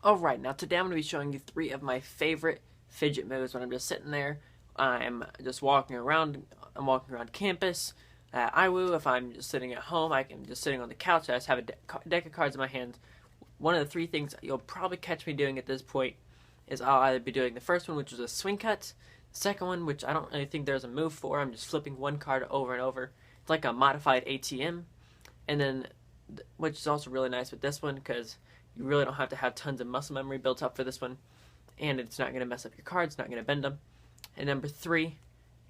Alright, now today I'm going to be showing you 3 of my favorite fidget moves when I'm just sitting there. I'm just walking around. I'm walking around campus at IWU. If I'm just sitting at home, I'm just sitting on the couch. I just have a deck of cards in my hands. One of the 3 things you'll probably catch me doing at this point is I'll either be doing the first one, which is a swing cut. The second one, which I don't really think there's a move for. I'm just flipping one card over and over. It's like a modified ATM. And then, which is also really nice with this one because you really don't have to have tons of muscle memory built up for this one, and it's not going to mess up your cards, not going to bend them. And number 3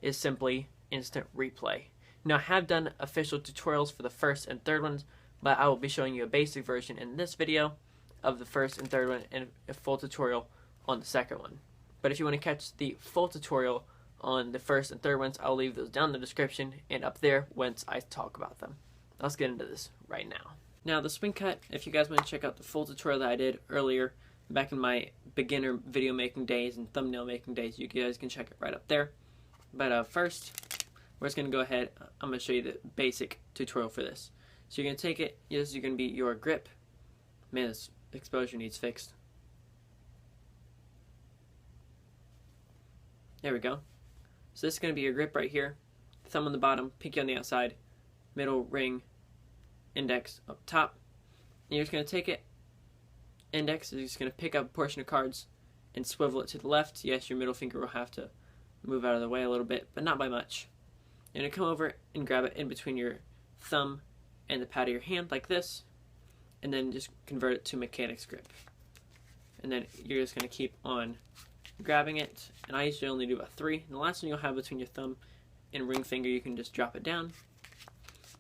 is simply instant replay. Now, I have done official tutorials for the first and third ones, but I will be showing you a basic version in this video of the first and third one and a full tutorial on the second one. But if you want to catch the full tutorial on the first and third ones, I'll leave those down in the description and up there once I talk about them. Let's get into this right now. Now, the swing cut, if you guys want to check out the full tutorial that I did earlier back in my beginner video making days and thumbnail making days, you guys can check it right up there. But first, we're just going to go ahead. I'm going to show you the basic tutorial for this. So you're going to take it, this is going to be your grip. Man, this exposure needs fixed. There we go. So this is going to be your grip right here. Thumb on the bottom, pinky on the outside, middle ring, index up top. And you're just going to take it, index is just going to pick up a portion of cards and swivel it to the left. Yes, your middle finger will have to move out of the way a little bit, but not by much. You're going to come over and grab it in between your thumb and the pad of your hand like this, and then just convert it to mechanics grip. And then you're just going to keep on grabbing it, and I usually only do about 3. And the last one you'll have between your thumb and ring finger, you can just drop it down.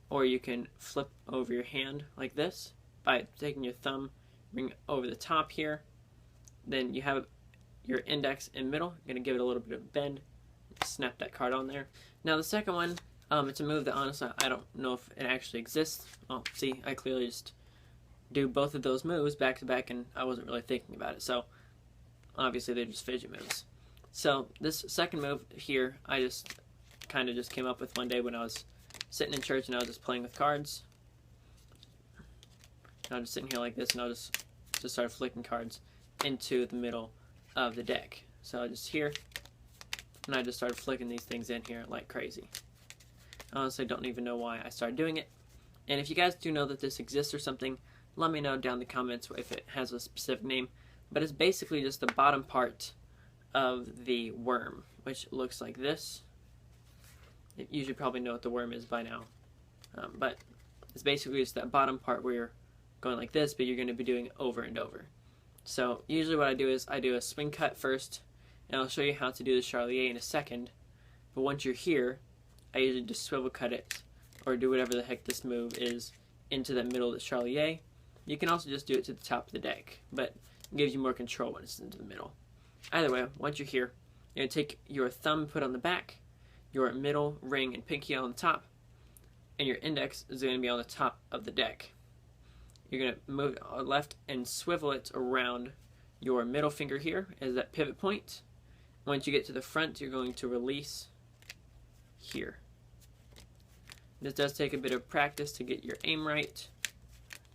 Or you can flip over your hand like this by taking your thumb, bring it over the top here. Then you have your index and middle. You're going to give it a little bit of a bend. Snap that card on there. Now the second one, it's a move that honestly I don't know if it actually exists. Oh, see, I clearly just do both of those moves back to back and I wasn't really thinking about it. So obviously they're just fidget moves. So this second move here, I just kind of just came up with one day when I was sitting in church and I was just playing with cards. And I'm just sitting here like this and I'll just start flicking cards into the middle of the deck. So I just here and I just started flicking these things in here like crazy. I honestly don't even know why I started doing it. And if you guys do know that this exists or something, let me know down in the comments if it has a specific name. But it's basically just the bottom part of the worm, which looks like this. You should probably know what the worm is by now. But it's basically just that bottom part where you're going like this, but you're going to be doing it over and over. So usually what I do is I do a swing cut first, and I'll show you how to do the Charlier in a second. But once you're here, I usually just swivel cut it, or do whatever the heck this move is, into the middle of the Charlier. You can also just do it to the top of the deck, but it gives you more control when it's into the middle. Either way, once you're here, you're going to take your thumb, put on the back, your middle ring and pinky on the top, and your index is going to be on the top of the deck. You're going to move it left and swivel it around your middle finger here as that pivot point. Once you get to the front, you're going to release here. This does take a bit of practice to get your aim right,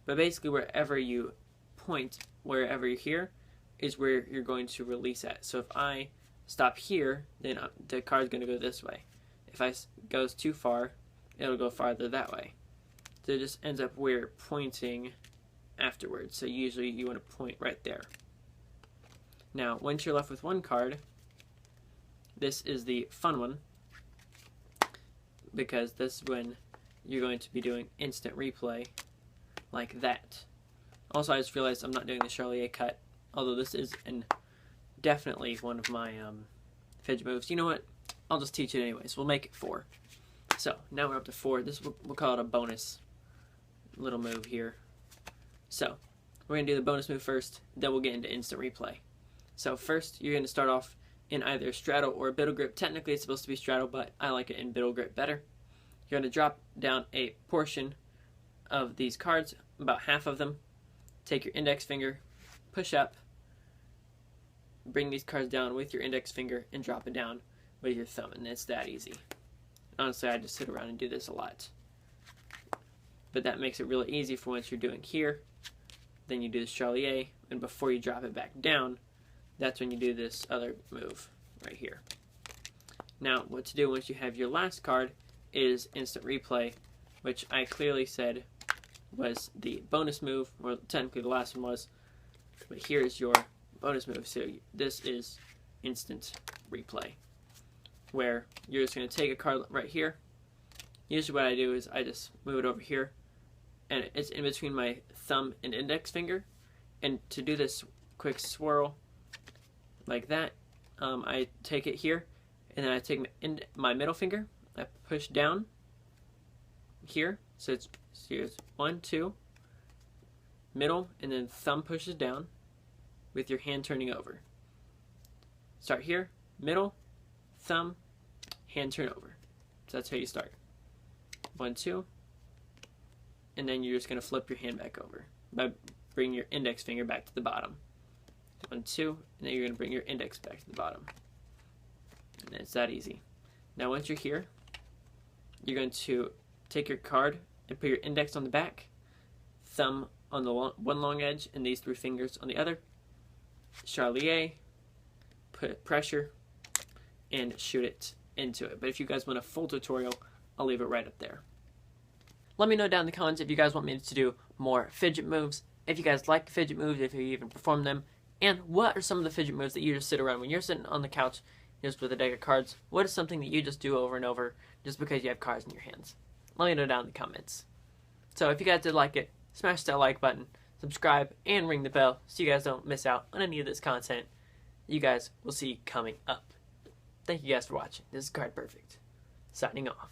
but basically wherever you point, wherever you're here, is where you're going to release at. So if I stop here, then the card's going to go this way. If I goes too far, it'll go farther that way. So it just ends up where you're pointing afterwards. So usually you want to point right there. Now, once you're left with one card, this is the fun one, because this is when you're going to be doing instant replay like that. Also, I just realized I'm not doing the Charlier cut, although this is definitely one of my fidget moves. You know what? I'll just teach it anyways. We'll make it 4. So now we're up to 4. This we'll call it a bonus little move here. So we're going to do the bonus move first, then we'll get into instant replay. So first, you're going to start off in either a straddle or a biddle grip. Technically, it's supposed to be straddle, but I like it in biddle grip better. You're going to drop down a portion of these cards, about half of them. Take your index finger, push up, bring these cards down with your index finger, and drop it down with your thumb, and it's that easy. Honestly, I just sit around and do this a lot. But that makes it really easy for once you're doing here. then you do the Charlier, and before you drop it back down, that's when you do this other move right here. Now, what to do once you have your last card is instant replay, which I clearly said was the bonus move, or technically the last one was, but here's your bonus move. So this is instant replay, where you're just going to take a card right here. Usually what I do is I just move it over here, and it's in between my thumb and index finger. And to do this quick swirl like that, I take it here, and then I take my middle finger, I push down here, so here's 1, 2, middle, and then thumb pushes down with your hand turning over. Start here, middle, thumb, hand turn over. So that's how you start. 1, 2, and then you're just going to flip your hand back over by bringing your index finger back to the bottom. 1, 2, and then you're going to bring your index back to the bottom. And it's that easy. Now once you're here, you're going to take your card and put your index on the back, thumb on the one long edge, and these 3 fingers on the other. Charlier, put pressure, and shoot it into it. But if you guys want a full tutorial, I'll leave it right up there. Let me know down in the comments if you guys want me to do more fidget moves, if you guys like fidget moves, if you even perform them, and what are some of the fidget moves that you just sit around when you're sitting on the couch just with a deck of cards. What is something that you just do over and over just because you have cards in your hands? Let me know down in the comments. So if you guys did like it, smash that like button, subscribe, and ring the bell so you guys don't miss out on any of this content you guys will see coming up. Thank you guys for watching. This is Card Perfect, signing off.